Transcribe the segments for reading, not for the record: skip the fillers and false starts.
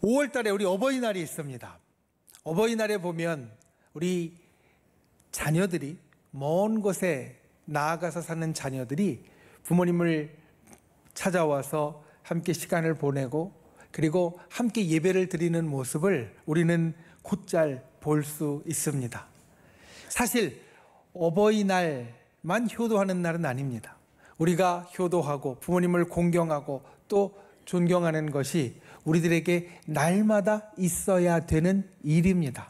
5월 달에 우리 어버이날이 있습니다. 어버이날에 보면 우리 자녀들이 먼 곳에 나아가서 사는 자녀들이 부모님을 찾아와서 함께 시간을 보내고 그리고 함께 예배를 드리는 모습을 우리는 곧잘 볼 수 있습니다. 사실 어버이날만 효도하는 날은 아닙니다. 우리가 효도하고 부모님을 공경하고 또 존경하는 것이 우리들에게 날마다 있어야 되는 일입니다.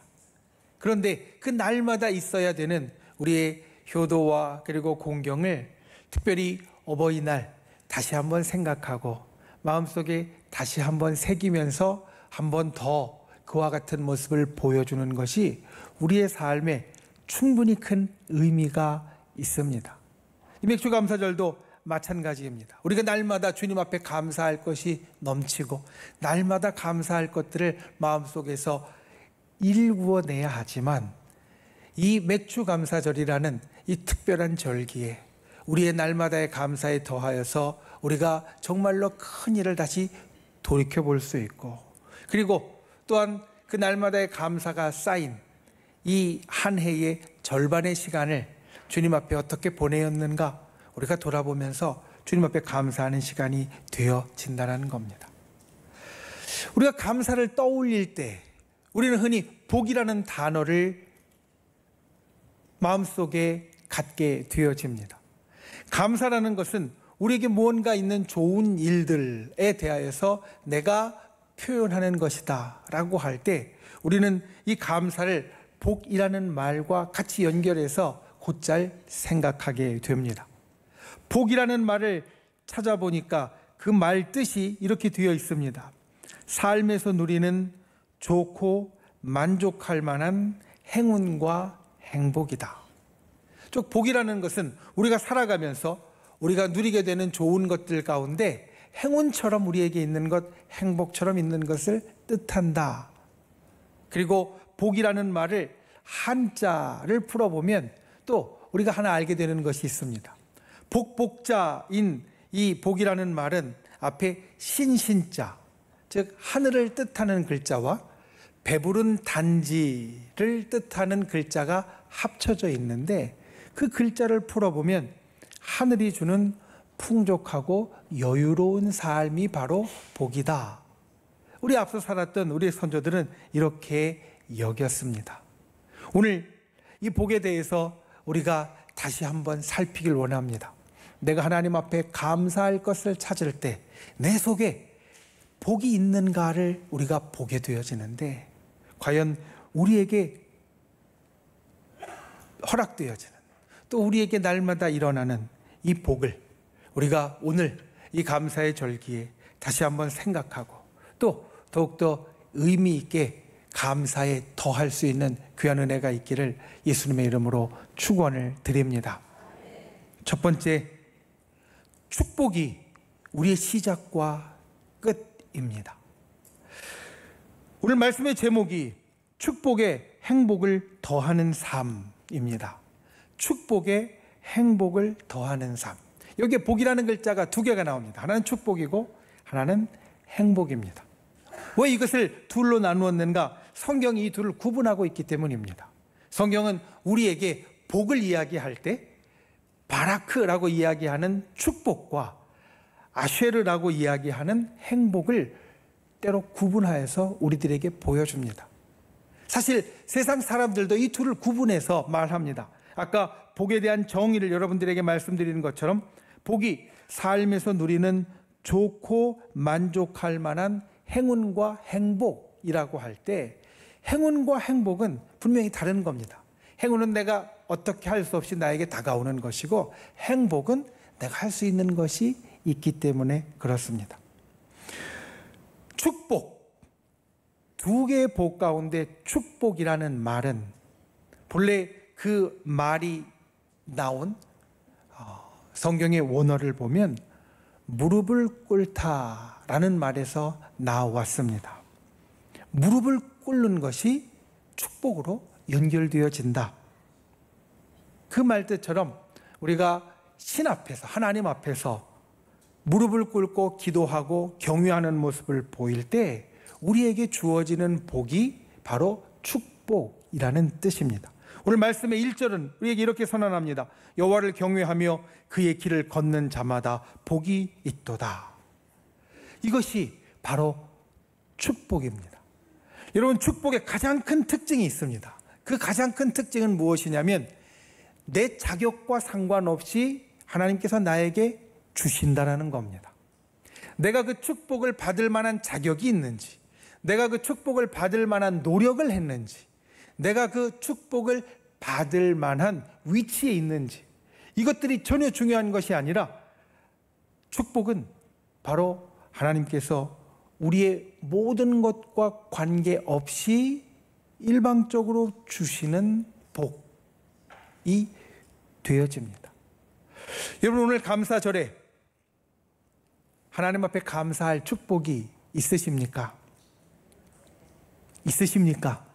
그런데 그 날마다 있어야 되는 우리의 효도와 그리고 공경을 특별히 어버이날 다시 한번 생각하고 마음속에 다시 한번 새기면서 한 번 더 그와 같은 모습을 보여주는 것이 우리의 삶에 충분히 큰 의미가 있습니다. 이 맥주감사절도 마찬가지입니다. 우리가 날마다 주님 앞에 감사할 것이 넘치고 날마다 감사할 것들을 마음속에서 일구어내야 하지만 이 맥주감사절이라는 이 특별한 절기에 우리의 날마다의 감사에 더하여서 우리가 정말로 큰 일을 다시 돌이켜볼 수 있고 그리고 또한 그 날마다의 감사가 쌓인 이 한 해의 절반의 시간을 주님 앞에 어떻게 보내었는가 우리가 돌아보면서 주님 앞에 감사하는 시간이 되어진다는 겁니다. 우리가 감사를 떠올릴 때 우리는 흔히 복이라는 단어를 마음속에 갖게 되어집니다. 감사라는 것은 우리에게 무언가 있는 좋은 일들에 대하여서 내가 표현하는 것이다 라고 할 때 우리는 이 감사를 복이라는 말과 같이 연결해서 곧잘 생각하게 됩니다. 복이라는 말을 찾아보니까 그 말 뜻이 이렇게 되어 있습니다. 삶에서 누리는 좋고 만족할 만한 행운과 행복이다. 즉 복이라는 것은 우리가 살아가면서 우리가 누리게 되는 좋은 것들 가운데 행운처럼 우리에게 있는 것, 행복처럼 있는 것을 뜻한다. 그리고 복이라는 말을 한자를 풀어보면 또 우리가 하나 알게 되는 것이 있습니다. 복복자인 이 복이라는 말은 앞에 신신자, 즉 하늘을 뜻하는 글자와 배부른 단지를 뜻하는 글자가 합쳐져 있는데 그 글자를 풀어보면 하늘이 주는 풍족하고 여유로운 삶이 바로 복이다. 우리 앞서 살았던 우리 선조들은 이렇게 여겼습니다. 오늘 이 복에 대해서 우리가 다시 한번 살피길 원합니다. 내가 하나님 앞에 감사할 것을 찾을 때 내 속에 복이 있는가를 우리가 보게 되어지는데 과연 우리에게 허락되어지는 또 우리에게 날마다 일어나는 이 복을 우리가 오늘 이 감사의 절기에 다시 한번 생각하고 또 더욱더 의미 있게 감사에 더할 수 있는 귀한 은혜가 있기를 예수님의 이름으로 축원을 드립니다. 첫 번째, 축복이 우리의 시작과 끝입니다. 오늘 말씀의 제목이 축복에 행복을 더하는 삶입니다. 축복에 행복을 더하는 삶. 여기에 복이라는 글자가 두 개가 나옵니다. 하나는 축복이고 하나는 행복입니다. 왜 이것을 둘로 나누었는가? 성경이 이 둘을 구분하고 있기 때문입니다. 성경은 우리에게 복을 이야기할 때 바라크라고 이야기하는 축복과 아쉐르라고 이야기하는 행복을 때로 구분하여서 우리들에게 보여줍니다. 사실 세상 사람들도 이 둘을 구분해서 말합니다. 아까 복에 대한 정의를 여러분들에게 말씀드리는 것처럼 복이 삶에서 누리는 좋고 만족할 만한 행운과 행복이라고 할 때 행운과 행복은 분명히 다른 겁니다. 행운은 내가 어떻게 할 수 없이 나에게 다가오는 것이고 행복은 내가 할 수 있는 것이 있기 때문에 그렇습니다. 축복, 두 개의 복 가운데 축복이라는 말은 본래 그 말이 나온 성경의 원어를 보면 무릎을 꿇다라는 말에서 나왔습니다. 무릎을 꿇는 것이 축복으로 연결되어진다. 그 말 뜻처럼 우리가 신 앞에서 하나님 앞에서 무릎을 꿇고 기도하고 경유하는 모습을 보일 때 우리에게 주어지는 복이 바로 축복이라는 뜻입니다. 오늘 말씀의 1절은 우리에게 이렇게 선언합니다. 여호와를 경외하며 그의 길을 걷는 자마다 복이 있도다. 이것이 바로 축복입니다. 여러분, 축복의 가장 큰 특징이 있습니다. 그 가장 큰 특징은 무엇이냐면 내 자격과 상관없이 하나님께서 나에게 주신다라는 겁니다. 내가 그 축복을 받을 만한 자격이 있는지, 내가 그 축복을 받을 만한 노력을 했는지, 내가 그 축복을 받을 만한 위치에 있는지, 이것들이 전혀 중요한 것이 아니라 축복은 바로 하나님께서 우리의 모든 것과 관계없이 일방적으로 주시는 복이 되어집니다. 여러분, 오늘 감사절에 하나님 앞에 감사할 축복이 있으십니까? 있으십니까?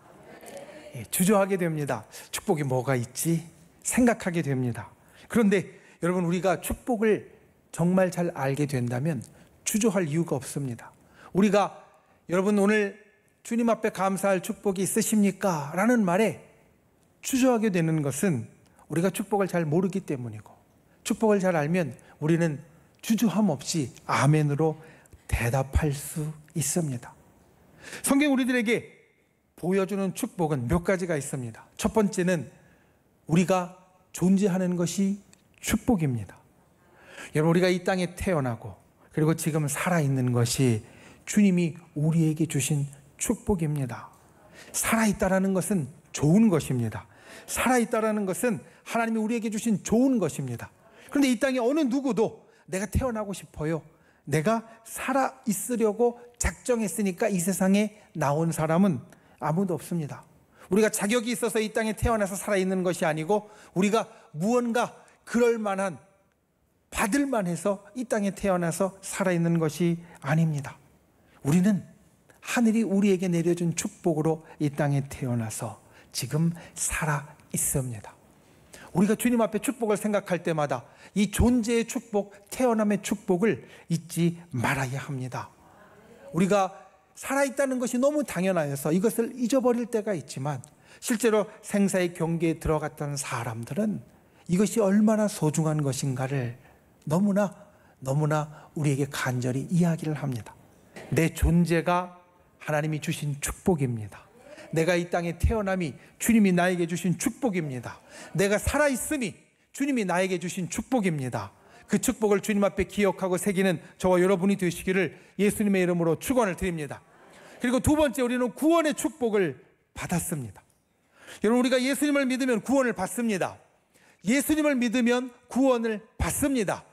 주저하게 됩니다. 축복이 뭐가 있지? 생각하게 됩니다. 그런데 여러분, 우리가 축복을 정말 잘 알게 된다면 주저할 이유가 없습니다. 우리가 여러분 오늘 주님 앞에 감사할 축복이 있으십니까? 라는 말에 주저하게 되는 것은 우리가 축복을 잘 모르기 때문이고, 축복을 잘 알면 우리는 주저함 없이 아멘으로 대답할 수 있습니다. 성경 우리들에게 보여주는 축복은 몇 가지가 있습니다. 첫 번째는 우리가 존재하는 것이 축복입니다. 여러분, 우리가 이 땅에 태어나고 그리고 지금 살아있는 것이 주님이 우리에게 주신 축복입니다. 살아있다라는 것은 좋은 것입니다. 살아있다라는 것은 하나님이 우리에게 주신 좋은 것입니다. 그런데 이 땅에 어느 누구도 내가 태어나고 싶어요, 내가 살아있으려고 작정했으니까 이 세상에 나온 사람은 아무도 없습니다. 우리가 자격이 있어서 이 땅에 태어나서 살아있는 것이 아니고 우리가 무언가 그럴 만한, 받을 만해서 이 땅에 태어나서 살아있는 것이 아닙니다. 우리는 하늘이 우리에게 내려준 축복으로 이 땅에 태어나서 지금 살아있습니다. 우리가 주님 앞에 축복을 생각할 때마다 이 존재의 축복, 태어남의 축복을 잊지 말아야 합니다. 우리가 살아있다는 것이 너무 당연하여서 이것을 잊어버릴 때가 있지만, 실제로 생사의 경계에 들어갔던 사람들은 이것이 얼마나 소중한 것인가를 너무나 우리에게 간절히 이야기를 합니다. 내 존재가 하나님이 주신 축복입니다. 내가 이 땅에 태어남이 주님이 나에게 주신 축복입니다. 내가 살아있음이 주님이 나에게 주신 축복입니다. 그 축복을 주님 앞에 기억하고 새기는 저와 여러분이 되시기를 예수님의 이름으로 축원을 드립니다. 그리고 두 번째, 우리는 구원의 축복을 받았습니다. 여러분, 우리가 예수님을 믿으면 구원을 받습니다. 예수님을 믿으면 구원을 받습니다.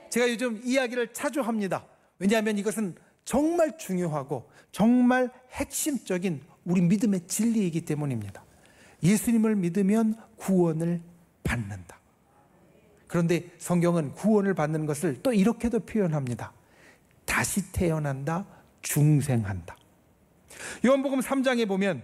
제가 요즘 이야기를 자주 합니다. 왜냐하면 이것은 정말 중요하고 정말 핵심적인 우리 믿음의 진리이기 때문입니다. 예수님을 믿으면 구원을 받는다. 그런데 성경은 구원을 받는 것을 또 이렇게도 표현합니다. 다시 태어난다, 중생한다. 요한복음 3장에 보면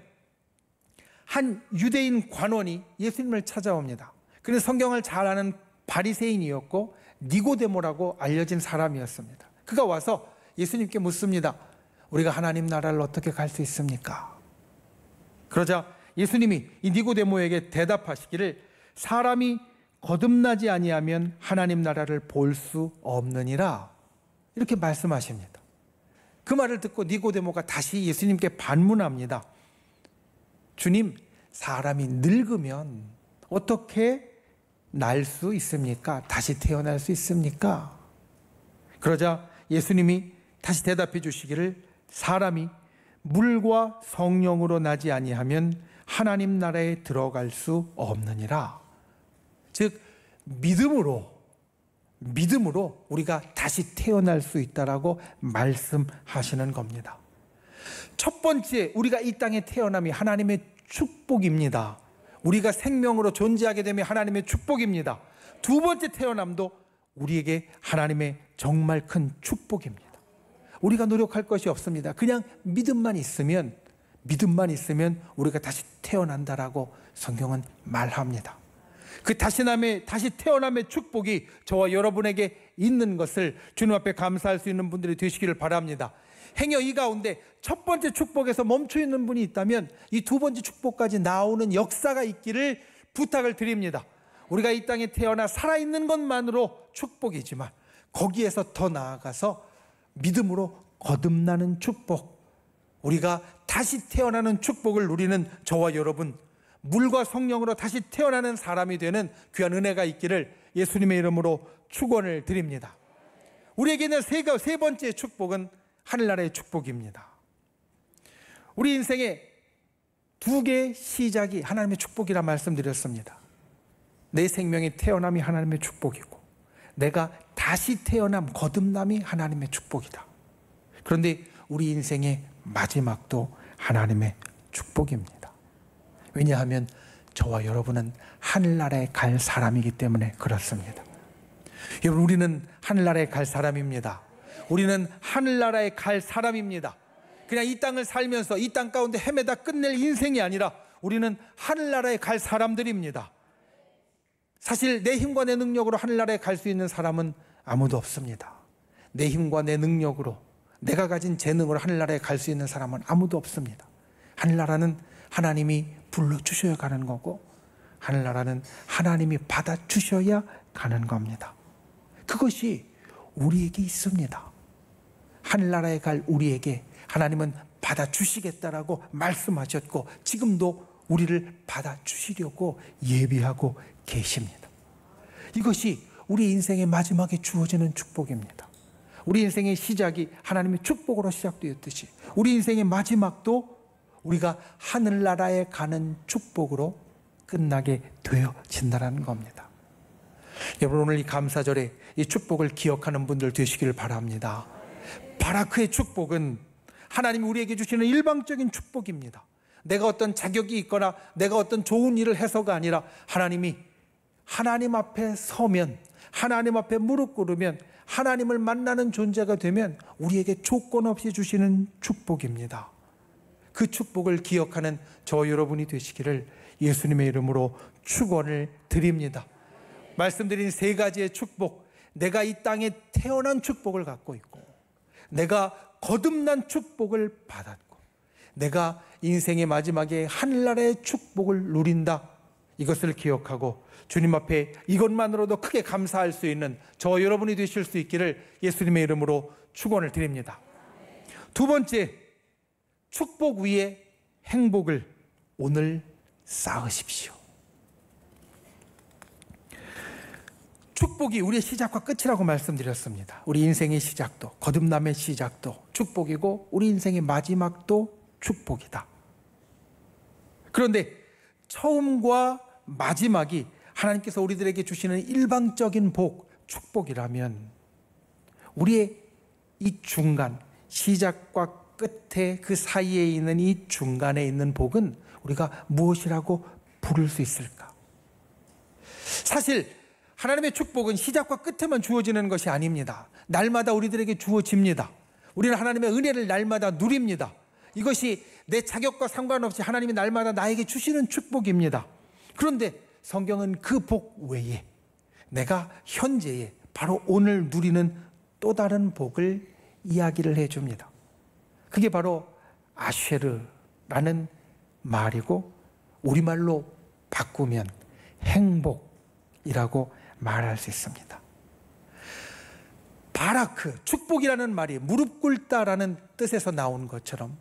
한 유대인 관원이 예수님을 찾아옵니다. 그는 성경을 잘 아는 바리새인이었고 니고데모라고 알려진 사람이었습니다. 그가 와서 예수님께 묻습니다. 우리가 하나님 나라를 어떻게 갈 수 있습니까? 그러자 예수님이 이 니고데모에게 대답하시기를, 사람이 거듭나지 아니하면 하나님 나라를 볼 수 없느니라, 이렇게 말씀하십니다. 그 말을 듣고 니고데모가 다시 예수님께 반문합니다. 주님, 사람이 늙으면 어떻게 날 수 있습니까? 다시 태어날 수 있습니까? 그러자 예수님이 다시 대답해 주시기를, 사람이 물과 성령으로 나지 아니하면 하나님 나라에 들어갈 수 없느니라. 즉 믿음으로 우리가 다시 태어날 수 있다라고 말씀하시는 겁니다. 첫 번째, 우리가 이 땅에 태어남이 하나님의 축복입니다. 우리가 생명으로 존재하게 되면 하나님의 축복입니다. 두 번째 태어남도 우리에게 하나님의 정말 큰 축복입니다. 우리가 노력할 것이 없습니다. 그냥 믿음만 있으면 우리가 다시 태어난다라고 성경은 말합니다. 그 다시 태어남의 축복이 저와 여러분에게 있는 것을 주님 앞에 감사할 수 있는 분들이 되시기를 바랍니다. 행여 이 가운데 첫 번째 축복에서 멈춰 있는 분이 있다면 이 두 번째 축복까지 나오는 역사가 있기를 부탁을 드립니다. 우리가 이 땅에 태어나 살아있는 것만으로 축복이지만 거기에서 더 나아가서 믿음으로 거듭나는 축복, 우리가 다시 태어나는 축복을 누리는 저와 여러분, 물과 성령으로 다시 태어나는 사람이 되는 귀한 은혜가 있기를 예수님의 이름으로 축원을 드립니다. 우리에게는 세 번째 축복은 하늘나라의 축복입니다. 우리 인생의 두 개의 시작이 하나님의 축복이라 말씀드렸습니다. 내 생명의 태어남이 하나님의 축복이고 내가 다시 태어남, 거듭남이 하나님의 축복이다. 그런데 우리 인생의 마지막도 하나님의 축복입니다. 왜냐하면 저와 여러분은 하늘나라에 갈 사람이기 때문에 그렇습니다. 여러분, 우리는 하늘나라에 갈 사람입니다. 우리는 하늘나라에 갈 사람입니다. 그냥 이 땅을 살면서 이 땅 가운데 헤매다 끝낼 인생이 아니라 우리는 하늘나라에 갈 사람들입니다. 사실 내 힘과 내 능력으로 하늘나라에 갈 수 있는 사람은 아무도 없습니다. 내 힘과 내 능력으로, 내가 가진 재능으로 하늘나라에 갈 수 있는 사람은 아무도 없습니다. 하늘나라는 하나님이 불러주셔야 가는 거고 하늘나라는 하나님이 받아주셔야 가는 겁니다. 그것이 우리에게 있습니다. 하늘나라에 갈 우리에게 하나님은 받아주시겠다라고 말씀하셨고 지금도 우리를 받아주시려고 예비하고 계십니다. 이것이 우리 인생의 마지막에 주어지는 축복입니다. 우리 인생의 시작이 하나님의 축복으로 시작되었듯이 우리 인생의 마지막도 우리가 하늘나라에 가는 축복으로 끝나게 되어진다는 겁니다. 여러분, 오늘 이 감사절에 이 축복을 기억하는 분들 되시길 바랍니다. 바라크의 축복은 하나님이 우리에게 주시는 일방적인 축복입니다. 내가 어떤 자격이 있거나 내가 어떤 좋은 일을 해서가 아니라 하나님이 하나님 앞에 서면, 하나님 앞에 무릎 꿇으면, 하나님을 만나는 존재가 되면 우리에게 조건 없이 주시는 축복입니다. 그 축복을 기억하는 저 여러분이 되시기를 예수님의 이름으로 축원을 드립니다. 말씀드린 세 가지의 축복, 내가 이 땅에 태어난 축복을 갖고 있고 내가 거듭난 축복을 받았고 내가 인생의 마지막에 하늘나라의 축복을 누린다, 이것을 기억하고 주님 앞에 이것만으로도 크게 감사할 수 있는 저 여러분이 되실 수 있기를 예수님의 이름으로 축원을 드립니다. 두 번째, 축복 위에 행복을 오늘 쌓으십시오. 축복이 우리의 시작과 끝이라고 말씀드렸습니다. 우리 인생의 시작도, 거듭남의 시작도 축복이고 우리 인생의 마지막도 축복이다. 그런데 처음과 마지막이 하나님께서 우리들에게 주시는 일방적인 복, 축복이라면 우리의 이 중간, 시작과 끝에 그 사이에 있는 이 중간에 있는 복은 우리가 무엇이라고 부를 수 있을까? 사실 하나님의 축복은 시작과 끝에만 주어지는 것이 아닙니다. 날마다 우리들에게 주어집니다. 우리는 하나님의 은혜를 날마다 누립니다. 이것이 내 자격과 상관없이 하나님이 날마다 나에게 주시는 축복입니다. 그런데 성경은 그 복 외에 내가 현재에 바로 오늘 누리는 또 다른 복을 이야기를 해줍니다. 그게 바로 아쉐르라는 말이고 우리말로 바꾸면 행복이라고 말할 수 있습니다. 바라크, 축복이라는 말이 무릎 꿇다라는 뜻에서 나온 것처럼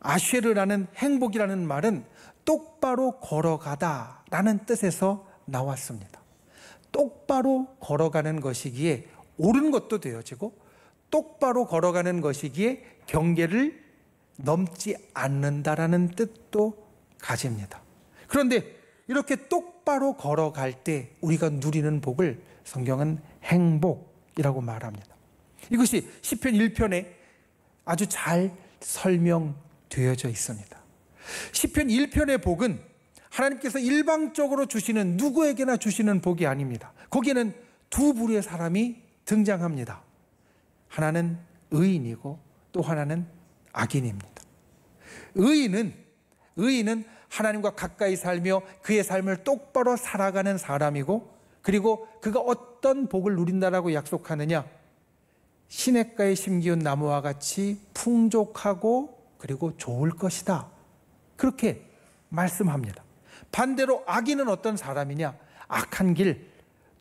아쉐르라는 행복이라는 말은 똑바로 걸어가다라는 뜻에서 나왔습니다. 똑바로 걸어가는 것이기에 옳은 것도 되어지고 똑바로 걸어가는 것이기에 경계를 넘지 않는다라는 뜻도 가집니다. 그런데 이렇게 똑바로 걸어갈 때 우리가 누리는 복을 성경은 행복이라고 말합니다. 이것이 시편 1편에 아주 잘 설명되어져 있습니다. 시편 1편의 복은 하나님께서 일방적으로 주시는, 누구에게나 주시는 복이 아닙니다. 거기에는 두 부류의 사람이 등장합니다. 하나는 의인이고 또 하나는 악인입니다. 의인은 하나님과 가까이 살며 그의 삶을 똑바로 살아가는 사람이고, 그리고 그가 어떤 복을 누린다라고 약속하느냐, 시냇가에 심기운 나무와 같이 풍족하고 그리고 좋을 것이다, 그렇게 말씀합니다. 반대로 악인은 어떤 사람이냐, 악한 길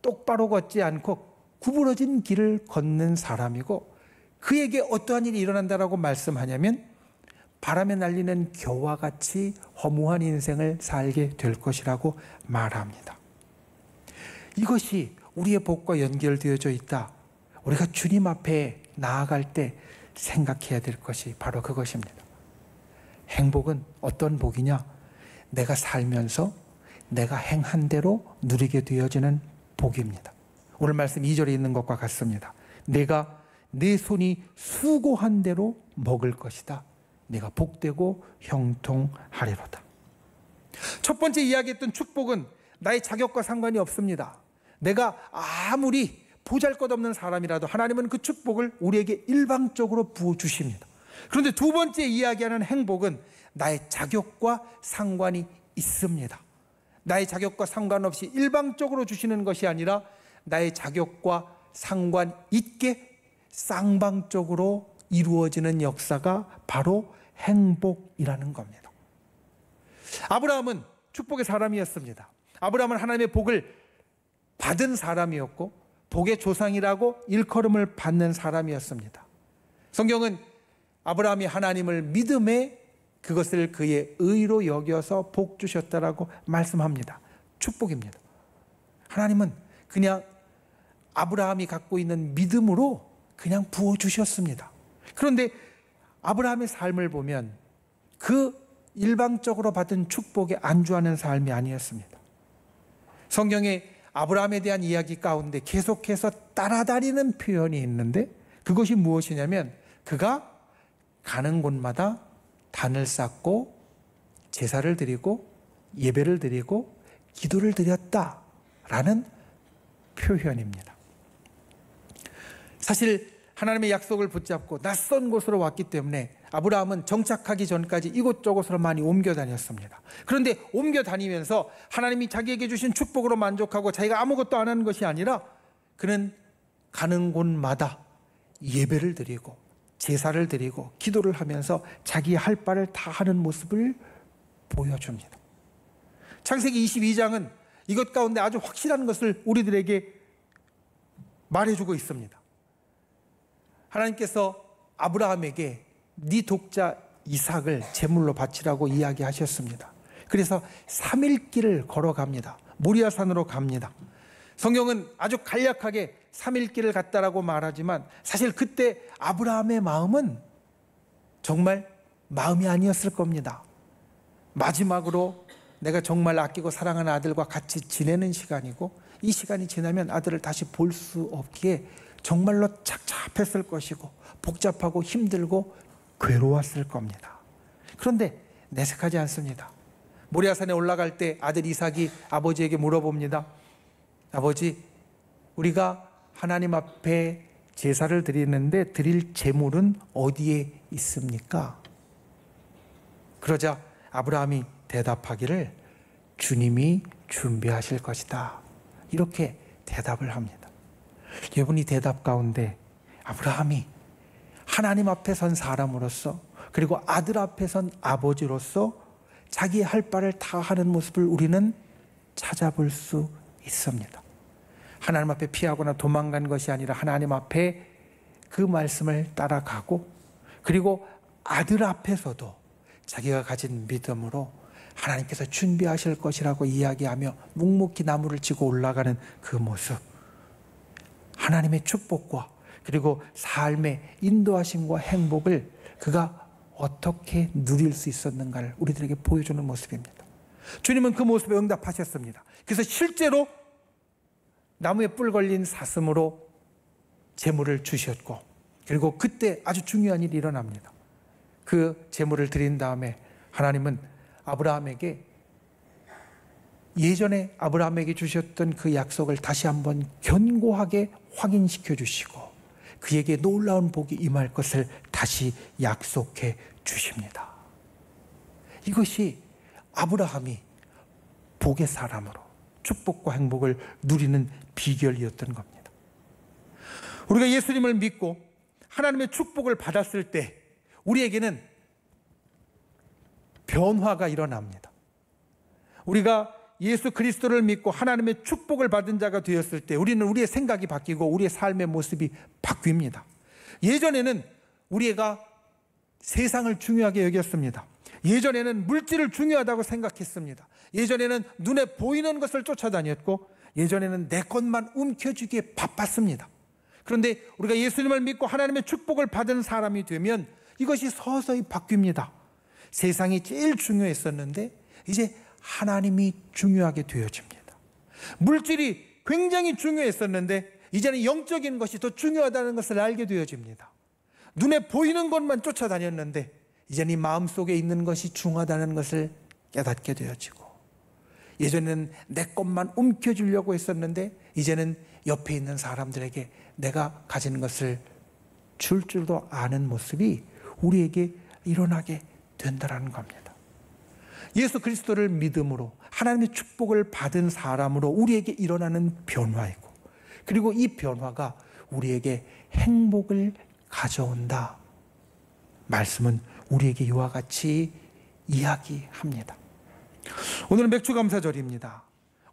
똑바로 걷지 않고 구부러진 길을 걷는 사람이고, 그에게 어떠한 일이 일어난다라고 말씀하냐면 바람에 날리는 겨와 같이 허무한 인생을 살게 될 것이라고 말합니다. 이것이 우리의 복과 연결되어져 있다. 우리가 주님 앞에 나아갈 때 생각해야 될 것이 바로 그것입니다. 행복은 어떤 복이냐? 내가 살면서 내가 행한 대로 누리게 되어지는 복입니다. 오늘 말씀 2절에 있는 것과 같습니다. 내가 내 손이 수고한 대로 먹을 것이다. 내가 복되고 형통하리로다. 첫 번째 이야기했던 축복은 나의 자격과 상관이 없습니다. 내가 아무리 보잘것없는 사람이라도 하나님은 그 축복을 우리에게 일방적으로 부어주십니다. 그런데 두 번째 이야기하는 행복은 나의 자격과 상관이 있습니다. 나의 자격과 상관없이 일방적으로 주시는 것이 아니라 나의 자격과 상관 있게 쌍방적으로 이루어지는 역사가 바로 행복이라는 겁니다. 아브라함은 축복의 사람이었습니다. 아브라함은 하나님의 복을 받은 사람이었고 복의 조상이라고 일컬음을 받는 사람이었습니다. 성경은 아브라함이 하나님을 믿음에 그것을 그의 의로 여겨서 복 주셨다라고 말씀합니다. 축복입니다. 하나님은 그냥 아브라함이 갖고 있는 믿음으로 그냥 부어주셨습니다. 그런데 아브라함의 삶을 보면 그 일방적으로 받은 축복에 안주하는 삶이 아니었습니다. 성경에 아브라함에 대한 이야기 가운데 계속해서 따라다니는 표현이 있는데, 그것이 무엇이냐면 그가 가는 곳마다 단을 쌓고 제사를 드리고 예배를 드리고 기도를 드렸다라는 표현입니다. 사실 하나님의 약속을 붙잡고 낯선 곳으로 왔기 때문에 아브라함은 정착하기 전까지 이곳저곳으로 많이 옮겨 다녔습니다. 그런데 옮겨 다니면서 하나님이 자기에게 주신 축복으로 만족하고 자기가 아무것도 안 하는 것이 아니라 그는 가는 곳마다 예배를 드리고 제사를 드리고 기도를 하면서 자기 할 바를 다 하는 모습을 보여줍니다. 창세기 22장은 이것 가운데 아주 확실한 것을 우리들에게 말해주고 있습니다. 하나님께서 아브라함에게 네 독자 이삭을 제물로 바치라고 이야기하셨습니다. 그래서 3일 길을 걸어갑니다. 모리아산으로 갑니다. 성경은 아주 간략하게 3일 길을 갔다라고 말하지만 사실 그때 아브라함의 마음은 정말 마음이 아니었을 겁니다. 마지막으로 내가 정말 아끼고 사랑하는 아들과 같이 지내는 시간이고, 이 시간이 지나면 아들을 다시 볼 수 없기에 정말로 착잡했을 것이고 복잡하고 힘들고 괴로웠을 겁니다. 그런데 내색하지 않습니다. 모리아산에 올라갈 때 아들 이삭이 아버지에게 물어봅니다. 아버지, 우리가 하나님 앞에 제사를 드리는데 드릴 제물은 어디에 있습니까? 그러자 아브라함이 대답하기를 주님이 준비하실 것이다, 이렇게 대답을 합니다. 여러분, 이 대답 가운데 아브라함이 하나님 앞에 선 사람으로서, 그리고 아들 앞에 선 아버지로서 자기 할 바를 다 하는 모습을 우리는 찾아볼 수 있습니다. 하나님 앞에 피하거나 도망간 것이 아니라 하나님 앞에 그 말씀을 따라가고, 그리고 아들 앞에서도 자기가 가진 믿음으로 하나님께서 준비하실 것이라고 이야기하며 묵묵히 나무를 치고 올라가는 그 모습, 하나님의 축복과 그리고 삶의 인도하심과 행복을 그가 어떻게 누릴 수 있었는가를 우리들에게 보여주는 모습입니다. 주님은 그 모습에 응답하셨습니다. 그래서 실제로 나무에 뿔 걸린 사슴으로 제물을 주셨고, 그리고 그때 아주 중요한 일이 일어납니다. 그 제물을 드린 다음에 하나님은 아브라함에게 예전에 아브라함에게 주셨던 그 약속을 다시 한번 견고하게 확인시켜 주시고 그에게 놀라운 복이 임할 것을 다시 약속해 주십니다. 이것이 아브라함이 복의 사람으로 축복과 행복을 누리는 비결이었던 겁니다. 우리가 예수님을 믿고 하나님의 축복을 받았을 때 우리에게는 변화가 일어납니다. 우리가 예수 그리스도를 믿고 하나님의 축복을 받은 자가 되었을 때 우리는 우리의 생각이 바뀌고 우리의 삶의 모습이 바뀝니다. 예전에는 우리가 세상을 중요하게 여겼습니다. 예전에는 물질을 중요하다고 생각했습니다. 예전에는 눈에 보이는 것을 쫓아다녔고 예전에는 내 것만 움켜쥐기에 바빴습니다. 그런데 우리가 예수님을 믿고 하나님의 축복을 받은 사람이 되면 이것이 서서히 바뀝니다. 세상이 제일 중요했었는데 이제 하나님이 중요하게 되어집니다. 물질이 굉장히 중요했었는데 이제는 영적인 것이 더 중요하다는 것을 알게 되어집니다. 눈에 보이는 것만 쫓아다녔는데 이제는 이 마음속에 있는 것이 중요하다는 것을 깨닫게 되어지고, 예전에는 내 것만 움켜쥐려고 했었는데 이제는 옆에 있는 사람들에게 내가 가진 것을 줄 줄도 아는 모습이 우리에게 일어나게 된다는 겁니다. 예수 그리스도를 믿음으로 하나님의 축복을 받은 사람으로 우리에게 일어나는 변화이고, 그리고 이 변화가 우리에게 행복을 가져온다. 말씀은 우리에게 이와 같이 이야기합니다. 오늘은 맥주감사절입니다.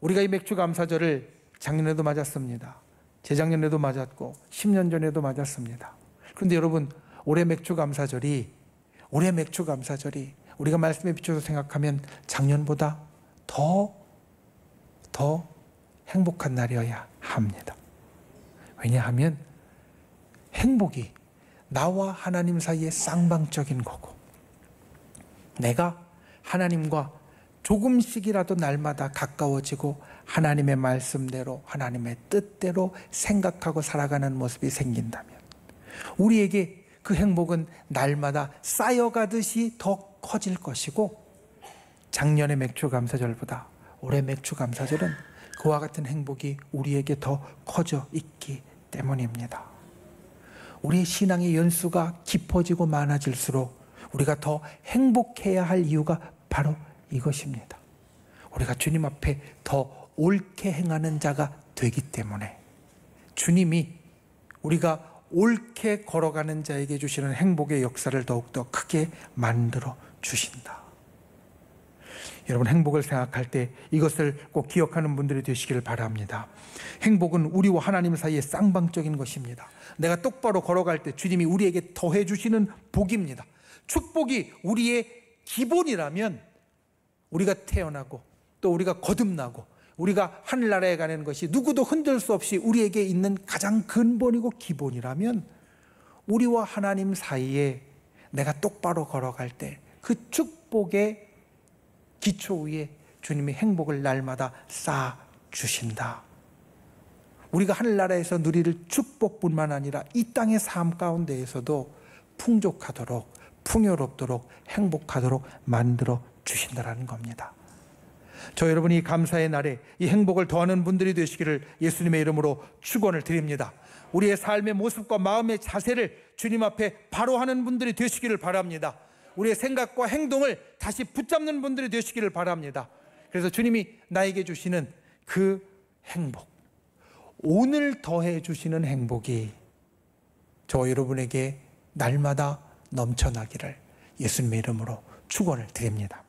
우리가 이 맥주감사절을 작년에도 맞았습니다. 재작년에도 맞았고 10년 전에도 맞았습니다. 그런데 여러분, 올해 맥주감사절이 우리가 말씀에 비춰서 생각하면 작년보다 더 행복한 날이어야 합니다. 왜냐하면 행복이 나와 하나님 사이의 쌍방적인 거고, 내가 하나님과 조금씩이라도 날마다 가까워지고 하나님의 말씀대로 하나님의 뜻대로 생각하고 살아가는 모습이 생긴다면 우리에게 그 행복은 날마다 쌓여가듯이 더 커질 것이고, 작년의 맥주감사절보다 올해 맥주감사절은 그와 같은 행복이 우리에게 더 커져 있기 때문입니다. 우리의 신앙의 연수가 깊어지고 많아질수록 우리가 더 행복해야 할 이유가 바로 이것입니다. 우리가 주님 앞에 더 옳게 행하는 자가 되기 때문에 주님이 우리가 옳게 걸어가는 자에게 주시는 행복의 역사를 더욱더 크게 만들어 주신다. 여러분, 행복을 생각할 때 이것을 꼭 기억하는 분들이 되시기를 바랍니다. 행복은 우리와 하나님 사이의 쌍방적인 것입니다. 내가 똑바로 걸어갈 때 주님이 우리에게 더해 주시는 복입니다. 축복이 우리의 기본이라면 우리가 태어나고 또 우리가 거듭나고 우리가 하늘나라에 가는 것이 누구도 흔들 수 없이 우리에게 있는 가장 근본이고 기본이라면 우리와 하나님 사이에 내가 똑바로 걸어갈 때 그 축복의 기초 위에 주님이 행복을 날마다 쌓아 주신다. 우리가 하늘나라에서 누릴 축복뿐만 아니라 이 땅의 삶 가운데에서도 풍족하도록 풍요롭도록 행복하도록 만들어 주신다는 겁니다. 저 여러분이 감사의 날에 이 행복을 더하는 분들이 되시기를 예수님의 이름으로 축원을 드립니다. 우리의 삶의 모습과 마음의 자세를 주님 앞에 바로 하는 분들이 되시기를 바랍니다. 우리의 생각과 행동을 다시 붙잡는 분들이 되시기를 바랍니다. 그래서 주님이 나에게 주시는 그 행복, 오늘 더해 주시는 행복이 저 여러분에게 날마다 넘쳐나기를 예수님의 이름으로 축원을 드립니다.